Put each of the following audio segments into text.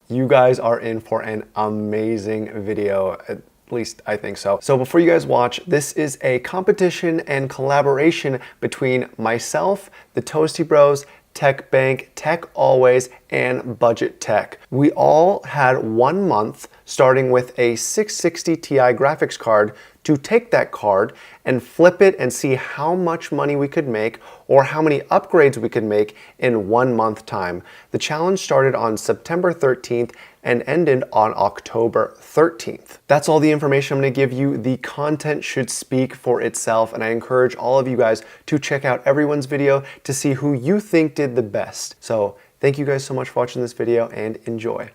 You guys are in for an amazing video. At least I think so. So before you guys watch, this is a competition and collaboration between myself, the Toasty Bros, Tech Bank, Tech Always, and Budget Tech. We all had 1 month starting with a 660 Ti graphics card to take that card and flip it and see how much money we could make or how many upgrades we could make in 1 month time. The challenge started on September 13th and ended on October 13th. That's all the information I'm gonna give you. The content should speak for itself, and I encourage all of you guys to check out everyone's video to see who you think did the best. So thank you guys so much for watching this video and enjoy.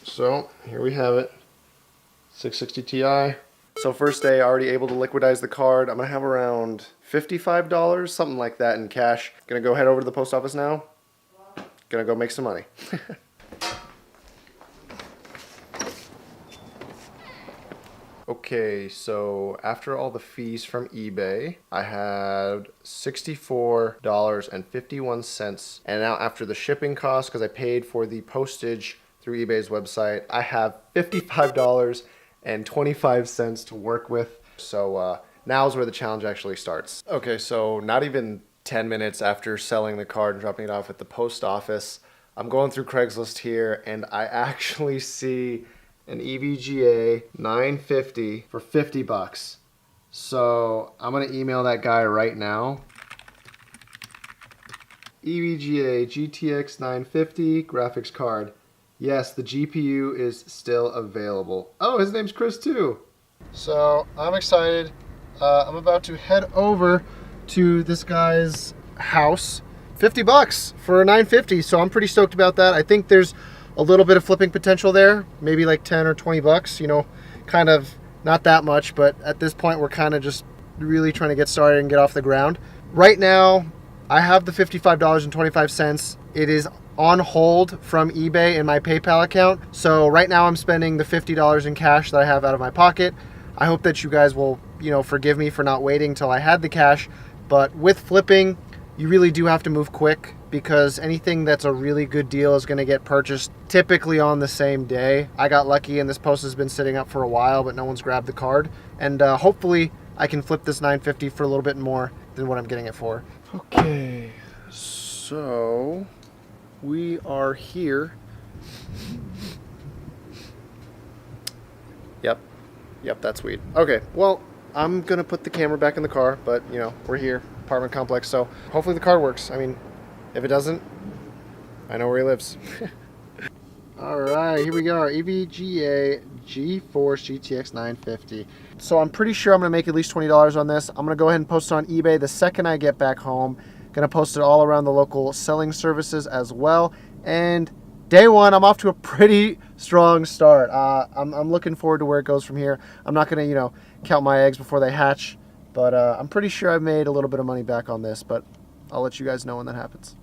So here we have it, 660 Ti. So first day, already able to liquidize the card. I'm gonna have around $55, something like that in cash. Gonna go head over to the post office now. Gonna go make some money. Okay, so after all the fees from eBay, I had $64.51. And now after the shipping costs, because I paid for the postage through eBay's website, I have $55.25 to work with. So now's where the challenge actually starts. Okay, so not even 10 minutes after selling the card and dropping it off at the post office, I'm going through Craigslist here and I actually see an EVGA 950 for 50 bucks. So I'm gonna email that guy right now. EVGA GTX 950 graphics card. Yes, the GPU is still available. Oh, his name's Chris too. So I'm excited. I'm about to head over to this guy's house. 50 bucks for a 950, so I'm pretty stoked about that. I think there's a little bit of flipping potential there, maybe like 10 or 20 bucks, you know, kind of not that much, but at this point we're kind of just really trying to get started and get off the ground. Right now, I have the $55.25. It is on hold from eBay in my PayPal account. So right now I'm spending the $50 in cash that I have out of my pocket. I hope that you guys will, you know, forgive me for not waiting till I had the cash, but with flipping, you really do have to move quick because anything that's a really good deal is going to get purchased typically on the same day. I got lucky and this post has been sitting up for a while, but no one's grabbed the card. And hopefully I can flip this 950 for a little bit more than what I'm getting it for. Okay, so we are here. Yep, that's weed. Okay, well, I'm gonna put the camera back in the car, but you know, we're here, apartment complex, so hopefully the card works. I mean, if it doesn't, I know where he lives. All right, here we go, our EVGA GeForce GTX 950. So I'm pretty sure I'm gonna make at least $20 on this. I'm gonna go ahead and post it on eBay the second I get back home. Gonna post it all around the local selling services as well. And day one, I'm off to a pretty strong start. I'm looking forward to where it goes from here. I'm not gonna, you know, count my eggs before they hatch, but I'm pretty sure I've made a little bit of money back on this, but I'll let you guys know when that happens.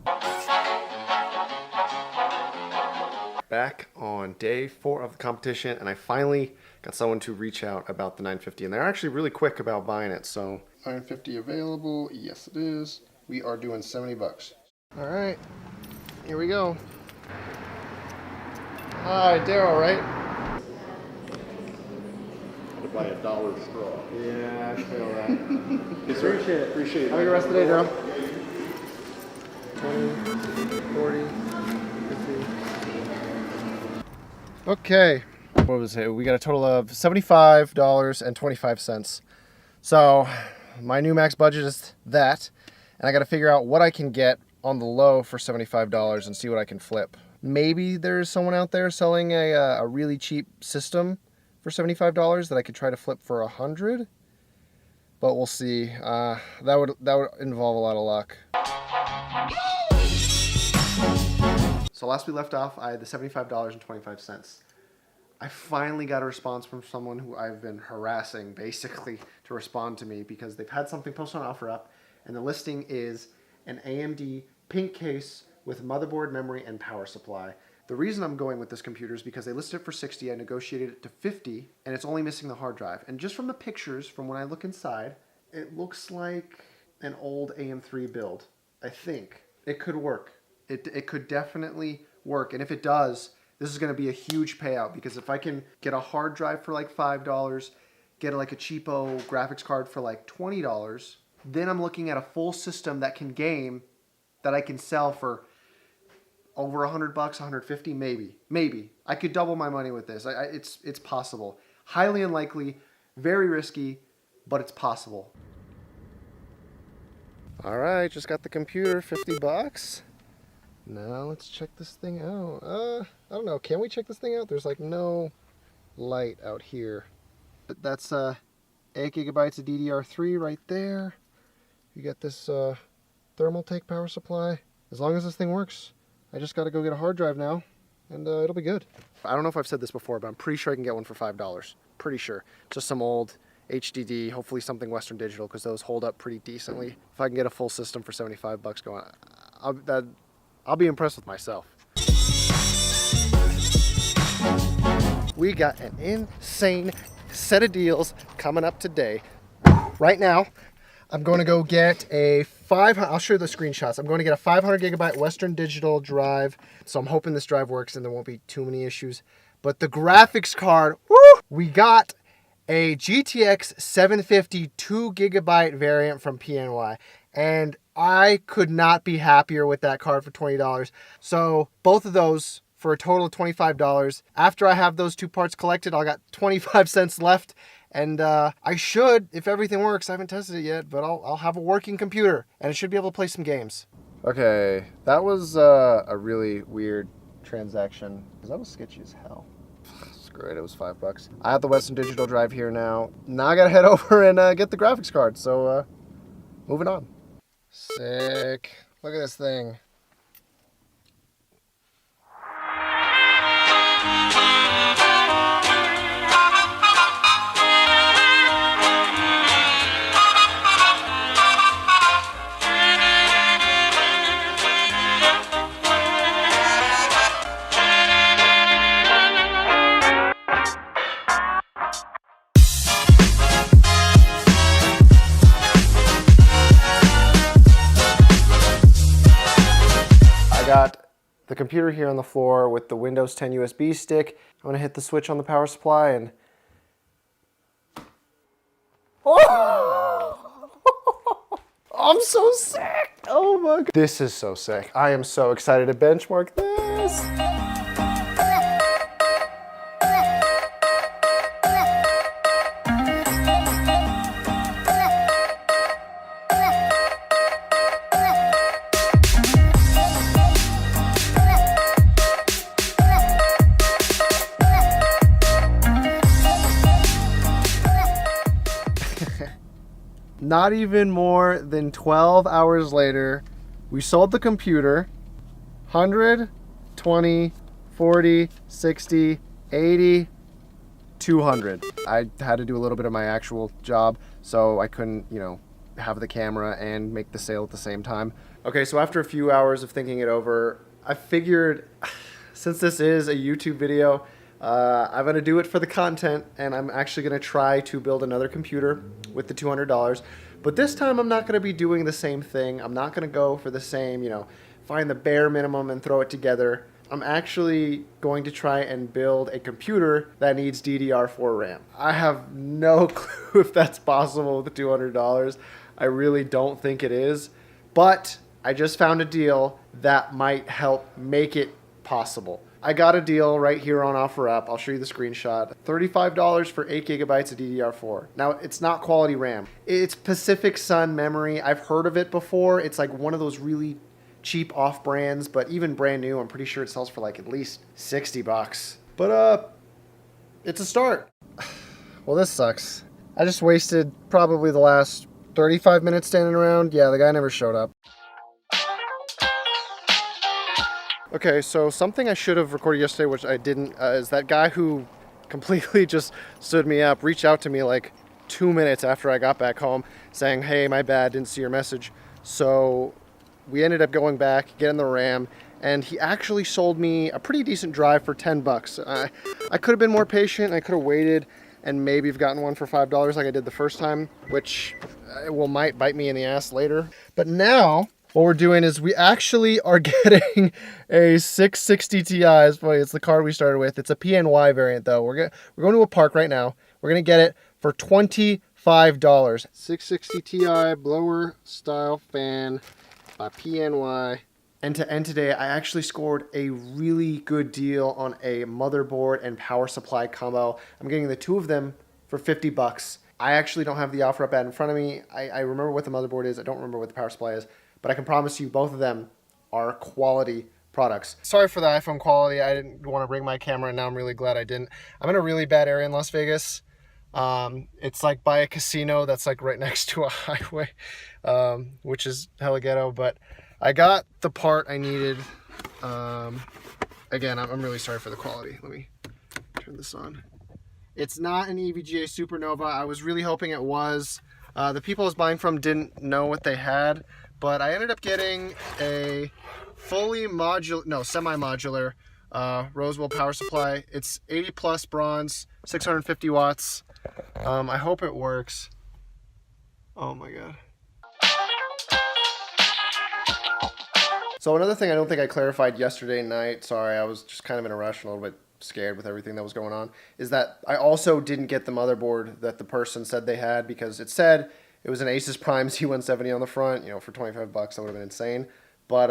Back on day 4 of the competition, and I finally got someone to reach out about the 950, and they're actually really quick about buying it. So 950 available, yes it is. We are doing 70 bucks. All right, here we go. Hi, Daryl, right? To buy a dollar straw. Yeah, I feel that. Yes, sir. Appreciate it. Have a good rest of the day, Daryl. 20, 40, 50. Okay. What was it? We got a total of $75.25. So my new max budget is that. And I got to figure out what I can get on the low for $75 and see what I can flip. Maybe there's someone out there selling a really cheap system for $75 that I could try to flip for $100, but we'll see. That would involve a lot of luck. So last we left off, I had the $75.25. I finally got a response from someone who I've been harassing basically to respond to me because they've had something posted on OfferUp, and the listing is an AMD pink case with motherboard, memory, and power supply. The reason I'm going with this computer is because they listed it for 60. I negotiated it to 50, and it's only missing the hard drive. And just from the pictures, from when I look inside, it looks like an old AM3 build. I think it could work. It could definitely work. And if it does, this is going to be a huge payout, because if I can get a hard drive for like $5, get like a cheapo graphics card for like $20, then I'm looking at a full system that can game, that I can sell for over $100, $150, maybe. I could double my money with this. It's possible. Highly unlikely, very risky, but it's possible. All right, just got the computer, $50. Now let's check this thing out. I don't know. Can we check this thing out? There's like no light out here. But that's 8 gigabytes of DDR3 right there. You got this thermal take power supply. As long as this thing works, I just got to go get a hard drive now, and it'll be good. I don't know if I've said this before, but I'm pretty sure I can get one for $5. Pretty sure. Just some old HDD, hopefully something Western Digital, because those hold up pretty decently. If I can get a full system for $75 going, I'll be impressed with myself. We got an insane set of deals coming up today. Right now, I'm going to go get a I'll show you the screenshots. I'm going to get a 500 gigabyte Western Digital drive. So I'm hoping this drive works and there won't be too many issues. But the graphics card, woo! We got a GTX 750 2 gigabyte variant from PNY. And I could not be happier with that card for $20. So both of those for a total of $25. After I have those two parts collected, I'll got 25 cents left. And I should, if everything works, I haven't tested it yet, but I'll have a working computer, and I should be able to play some games. Okay, that was a really weird transaction, because that was sketchy as hell. Screw it, it was $5. I have the Western Digital drive here now. Now I gotta head over and get the graphics card, so moving on. Sick. Look at this thing. Got the computer here on the floor with the Windows 10 USB stick. I'm gonna hit the switch on the power supply and... Oh! I'm so sick! Oh my God. This is so sick. I am so excited to benchmark this. Not even more than 12 hours later, we sold the computer. 100, 20, 40, 60, 80, 200. I had to do a little bit of my actual job, so I couldn't, have the camera and make the sale at the same time. Okay, so after a few hours of thinking it over, I figured, since this is a YouTube video, I'm going to do it for the content, and I'm actually going to try to build another computer with the $200. But this time I'm not going to be doing the same thing. I'm not going to go for the same, find the bare minimum and throw it together. I'm actually going to try and build a computer that needs DDR4 RAM. I have no clue if that's possible with the $200. I really don't think it is. But I just found a deal that might help make it possible. I got a deal right here on OfferUp. I'll show you the screenshot. $35 for 8 gigabytes of DDR4. Now, it's not quality RAM. It's Pacific Sun memory. I've heard of it before. It's like one of those really cheap off brands, but even brand new, I'm pretty sure it sells for like at least $60. But it's a start. Well, this sucks. I just wasted probably the last 35 minutes standing around. Yeah, the guy never showed up. Okay, so something I should have recorded yesterday, which I didn't, is that guy who completely just stood me up, reached out to me like 2 minutes after I got back home saying, hey, my bad, didn't see your message. So we ended up going back, getting the RAM, and he actually sold me a pretty decent drive for 10 bucks. I could have been more patient. I could have waited and maybe have gotten one for $5 like I did the first time, which might bite me in the ass later. But now what we're doing is we actually are getting a 660 Ti. It's funny, it's the card we started with. It's a PNY variant though. We're going to a park right now. We're gonna get it for $25. 660 Ti blower style fan by PNY. And to end today, I actually scored a really good deal on a motherboard and power supply combo. I'm getting the two of them for 50 bucks. I actually don't have the offer up ad in front of me. I remember what the motherboard is. I don't remember what the power supply is, but I can promise you both of them are quality products. Sorry for the iPhone quality. I didn't want to bring my camera, and now I'm really glad I didn't. I'm in a really bad area in Las Vegas. It's like by a casino that's like right next to a highway, which is hella ghetto, but I got the part I needed. Again, I'm really sorry for the quality. Let me turn this on. It's not an EVGA Supernova. I was really hoping it was. The people I was buying from didn't know what they had, but I ended up getting a semi-modular Roswell power supply. It's 80 plus bronze, 650 watts. I hope it works. Oh my God. So another thing I don't think I clarified yesterday night, sorry, I was just kind of in a rush and a little bit scared with everything that was going on, is that I also didn't get the motherboard that the person said they had, because it said it was an Asus Prime Z170 on the front, for 25 bucks, that would have been insane. But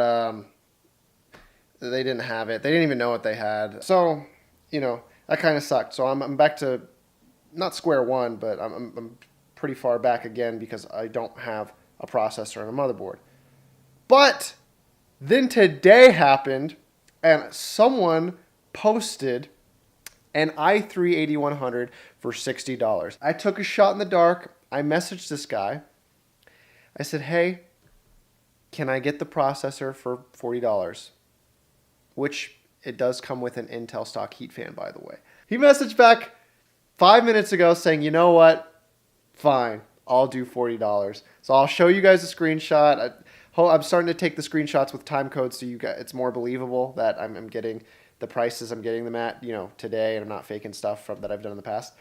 they didn't have it. They didn't even know what they had. So, that kind of sucked. So I'm back to, not square one, but I'm pretty far back again because I don't have a processor and a motherboard. But then today happened, and someone posted an i3-8100 for $60. I took a shot in the dark. I messaged this guy. I said, hey, can I get the processor for $40? Which it does come with an Intel stock heat fan, by the way. He messaged back 5 minutes ago saying, you know what? Fine, I'll do $40. So I'll show you guys a screenshot. I'm starting to take the screenshots with time codes so it's more believable that I'm getting the prices I'm getting them at, today, and I'm not faking stuff that I've done in the past.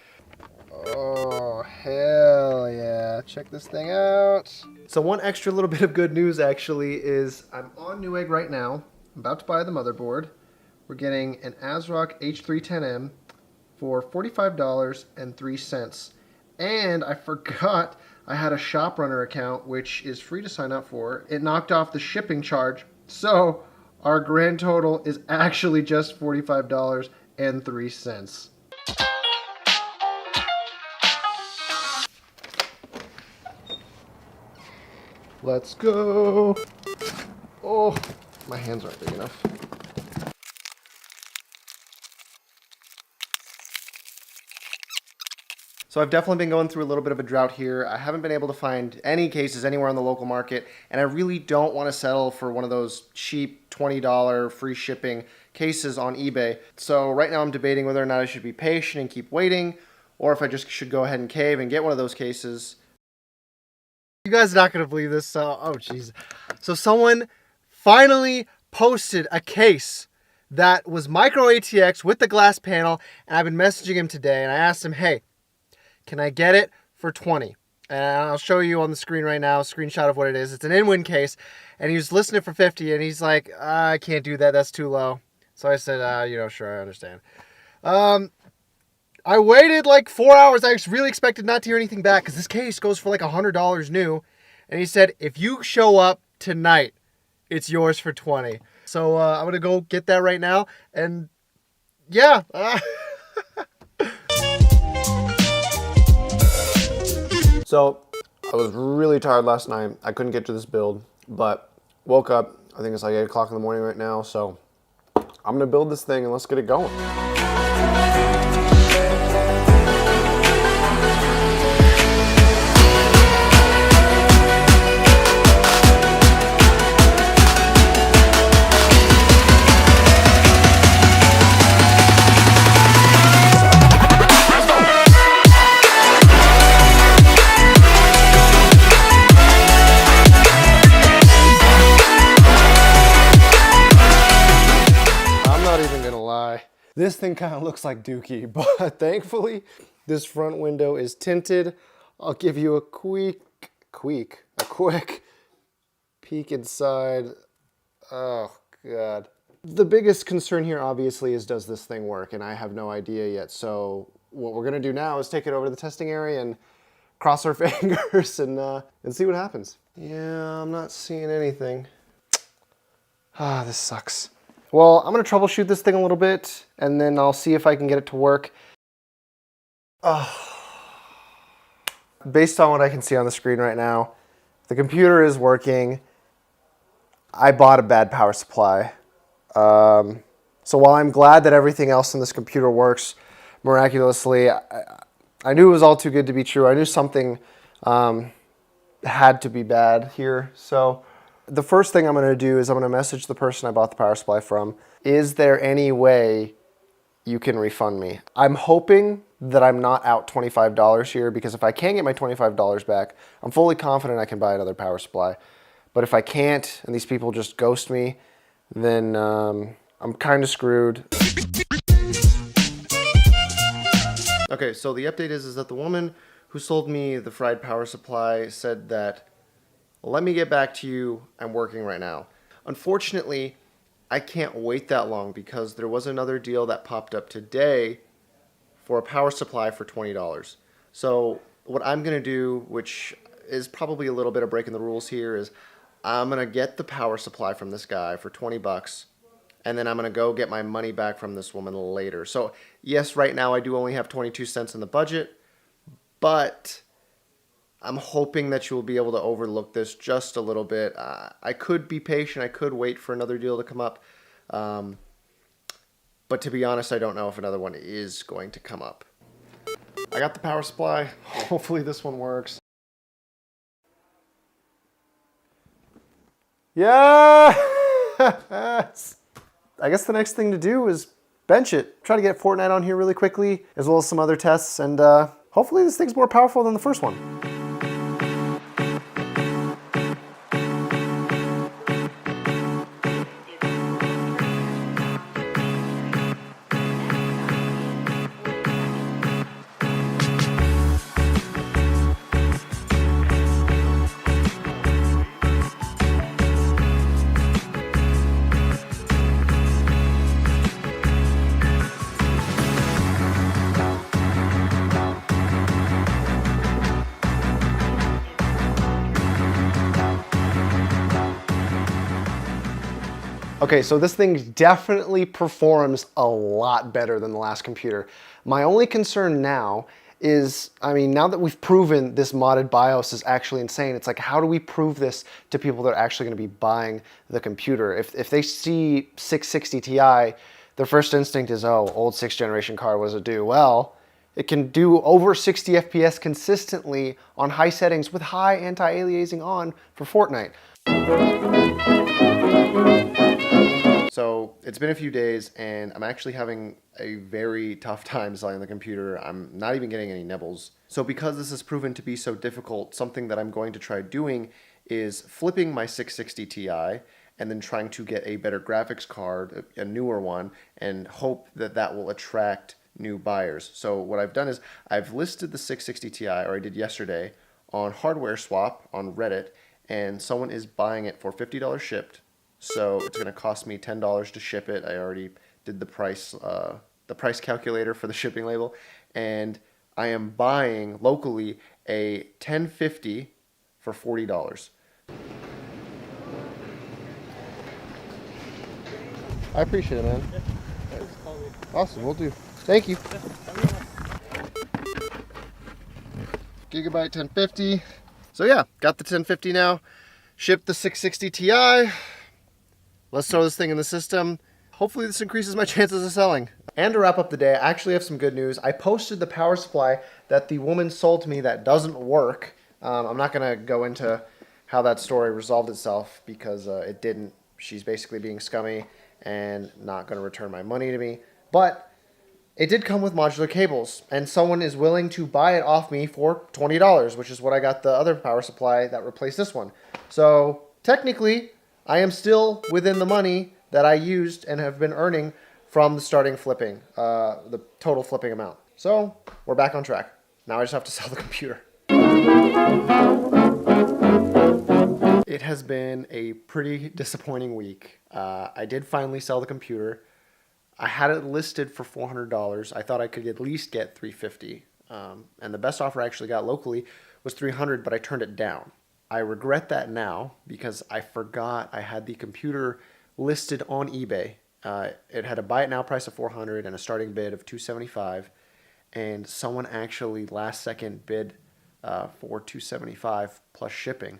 Oh, hell yeah. Check this thing out. So one extra little bit of good news actually is I'm on Newegg right now. I'm about to buy the motherboard. We're getting an ASRock H310M for $45.03. And I forgot I had a ShopRunner account, which is free to sign up for. It knocked off the shipping charge. So our grand total is actually just $45.03. Let's go. Oh, my hands aren't big enough. So I've definitely been going through a little bit of a drought here. I haven't been able to find any cases anywhere on the local market, and I really don't want to settle for one of those cheap $20 free shipping cases on eBay. So right now I'm debating whether or not I should be patient and keep waiting, or if I just should go ahead and cave and get one of those cases. You guys are not going to believe this. Oh, jeez. So someone finally posted a case that was micro ATX with the glass panel, and I've been messaging him today, and I asked him, hey, can I get it for 20? And I'll show you on the screen right now a screenshot of what it is. It's an in-win case, and he was listing it for 50, and he's like, I can't do that. That's too low. So I said, sure, I understand. I waited like 4 hours. I really expected not to hear anything back because this case goes for like $100 new. And he said, if you show up tonight, it's yours for 20. So I'm going to go get that right now. And yeah. So I was really tired last night. I couldn't get to this build, but woke up. I think it's like 8 o'clock in the morning right now. So I'm going to build this thing and let's get it going. This thing kind of looks like Dookie, but thankfully this front window is tinted. I'll give you a quick peek inside. Oh God. The biggest concern here obviously is, does this thing work? And I have no idea yet. So what we're gonna do now is take it over to the testing area and cross our fingers and see what happens. Yeah, I'm not seeing anything. Ah, this sucks. Well, I'm gonna troubleshoot this thing a little bit and then I'll see if I can get it to work. Based on what I can see on the screen right now, the computer is working. I bought a bad power supply. So while I'm glad that everything else in this computer works miraculously, I knew it was all too good to be true. I knew something had to be bad here. So the first thing I'm going to do is I'm going to message the person I bought the power supply from. Is there any way you can refund me? I'm hoping that I'm not out $25 here, because if I can get my $25 back, I'm fully confident I can buy another power supply. But if I can't and these people just ghost me, then I'm kind of screwed. Okay, so the update is that the woman who sold me the fried power supply said that, let me get back to you, I'm working right now. Unfortunately, I can't wait that long because there was another deal that popped up today for a power supply for $20. So what I'm gonna do, which is probably a little bit of breaking the rules here, is I'm gonna get the power supply from this guy for 20 bucks, and then I'm gonna go get my money back from this woman later. So yes, right now I do only have 22 cents in the budget, but I'm hoping that you'll be able to overlook this just a little bit. I could be patient, I could wait for another deal to come up, but to be honest, I don't know if another one is going to come up. I got the power supply, hopefully this one works. Yes! I guess the next thing to do is bench it. Try to get Fortnite on here really quickly, as well as some other tests, and hopefully this thing's more powerful than the first one. Okay, so this thing definitely performs a lot better than the last computer. My only concern now is, I mean, now that we've proven this modded BIOS is actually insane, it's like, how do we prove this to people that are actually gonna be buying the computer? If they see 660 Ti, their first instinct is, oh, old 6th generation card, what does it do? Well, it can do over 60 FPS consistently on high settings with high anti-aliasing on for Fortnite. So it's been a few days and I'm actually having a very tough time selling the computer. I'm not even getting any nibbles. So because this has proven to be so difficult, something that I'm going to try doing is flipping my 660 Ti and then trying to get a better graphics card, a newer one, and hope that that will attract new buyers. So what I've done is I've listed the 660 Ti, or I did yesterday, on Hardware Swap on Reddit, and someone is buying it for $50 shipped. So it's going to cost me $10 to ship it. I already did the price calculator for the shipping label, and I am buying locally a 1050 for $40. I appreciate it, man. Yeah. Awesome, we'll do. Thank you. Gigabyte 1050. So yeah, got the 1050 now. Shipped the 660 Ti. Let's throw this thing in the system. Hopefully this increases my chances of selling. And to wrap up the day, I actually have some good news. I posted the power supply that the woman sold to me that doesn't work. I'm not gonna go into how that story resolved itself because it didn't. She's basically being scummy and not gonna return my money to me. But it did come with modular cables, and someone is willing to buy it off me for $20, which is what I got the other power supply that replaced this one. So technically, I am still within the money that I used and have been earning from the starting flipping, the total flipping amount. So we're back on track. Now I just have to sell the computer. It has been a pretty disappointing week. I did finally sell the computer. I had it listed for $400. I thought I could at least get $350. And the best offer I actually got locally was $300, but I turned it down. I regret that now because I forgot I had the computer listed on eBay. It had a buy it now price of $400 and a starting bid of $275, and someone actually last second bid for $275 plus shipping.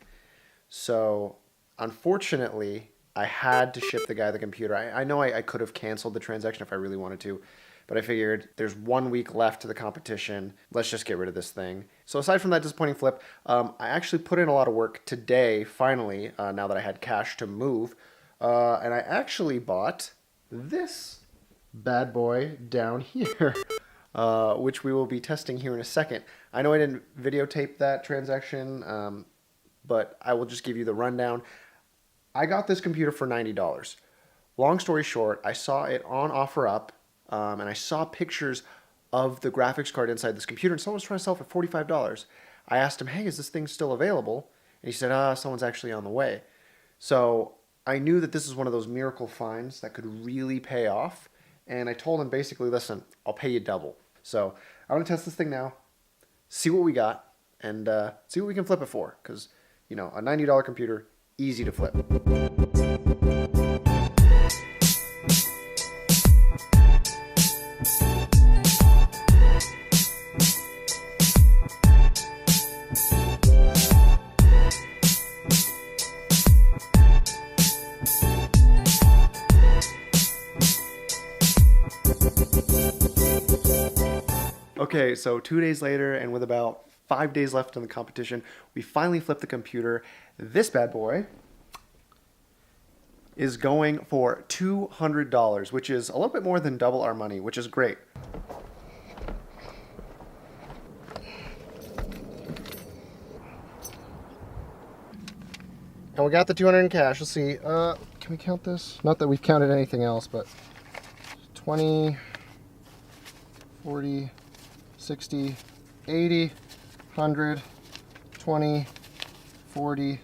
So unfortunately, I had to ship the guy the computer. I know I could have canceled the transaction if I really wanted to, but I figured there's 1 week left to the competition. Let's just get rid of this thing. So aside from that disappointing flip, I actually put in a lot of work today, finally, now that I had cash to move. And I actually bought this bad boy down here, which we will be testing here in a second. I know I didn't videotape that transaction, but I will just give you the rundown. I got this computer for $90. Long story short, I saw it on OfferUp, and I saw pictures of the graphics card inside this computer, and someone was trying to sell it for $45. I asked him, hey, is this thing still available? And he said, someone's actually on the way. So I knew that this is one of those miracle finds that could really pay off, and I told him basically, listen, I'll pay you double. So I want to test this thing now, see what we got, and see what we can flip it for, because, you know, a $90 computer, easy to flip. Okay, so 2 days later, and with about 5 days left in the competition, we finally flipped the computer. This bad boy is going for $200, which is a little bit more than double our money, which is great. And we got the $200 in cash. Let's see. Can we count this? Not that we've counted anything else, but 20, 40, 60, 80, 100, 20, 40,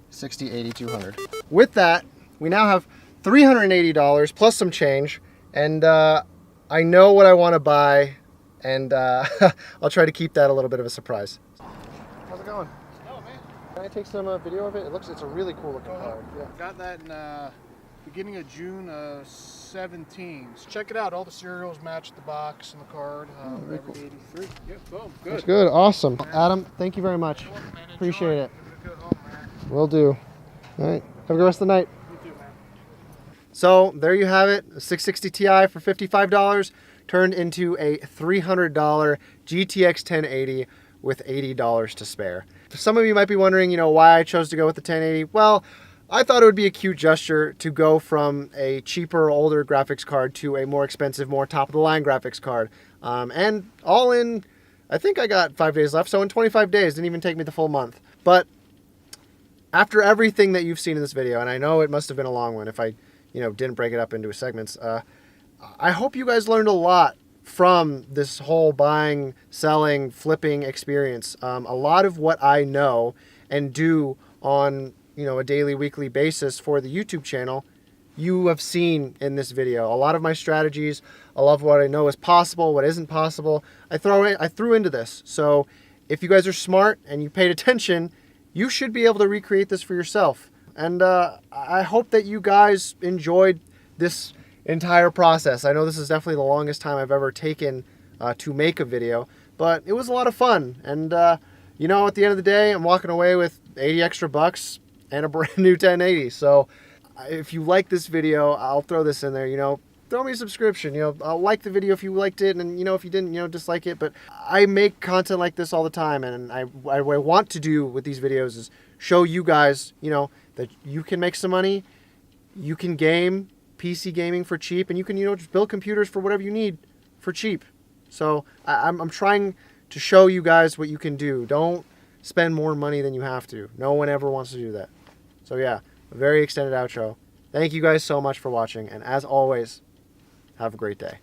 60, 80, 200. With that, we now have $380 plus some change, and I know what I want to buy, and I'll try to keep that a little bit of a surprise. How's it going? Oh, man. Can I take some video of it? It's a really cool looking card. Yeah. Got that in beginning of June 17. So check it out. All the serials match the box and the card. Very cool. 83. Yep, boom. Good. That's good. Awesome. Adam, thank you very much. Appreciate it. Will do. All right. Have a good rest of the night. You too, man. So there you have it. A 660 Ti for $55 turned into a $300 GTX 1080 with $80 to spare. Some of you might be wondering, you know, why I chose to go with the 1080. Well, I thought it would be a cute gesture to go from a cheaper, older graphics card to a more expensive, more top-of-the-line graphics card. And all in, I think I got 5 days left, so in 25 days, didn't even take me the full month. But after everything that you've seen in this video, and I know it must have been a long one if I, you know, didn't break it up into segments, I hope you guys learned a lot from this whole buying, selling, flipping experience. A lot of what I know and do on, you know, a daily, weekly basis for the YouTube channel, you have seen in this video. A lot of my strategies, a lot of what I know is possible, what isn't possible, I threw into this. So if you guys are smart and you paid attention, you should be able to recreate this for yourself. And I hope that you guys enjoyed this entire process. I know this is definitely the longest time I've ever taken to make a video, but it was a lot of fun. And you know, at the end of the day, I'm walking away with 80 extra bucks and a brand new 1080. So if you like this video, I'll throw this in there, you know, throw me a subscription, you know, I'll like the video if you liked it, and, you know, if you didn't, you know, dislike it. But I make content like this all the time, and what I want to do with these videos is show you guys, you know, that you can make some money, you can game, PC gaming for cheap, and you can, you know, just build computers for whatever you need for cheap. So I'm trying to show you guys what you can do. Don't spend more money than you have to. No one ever wants to do that. So yeah, a very extended outro. Thank you guys so much for watching, and as always, Have a great day.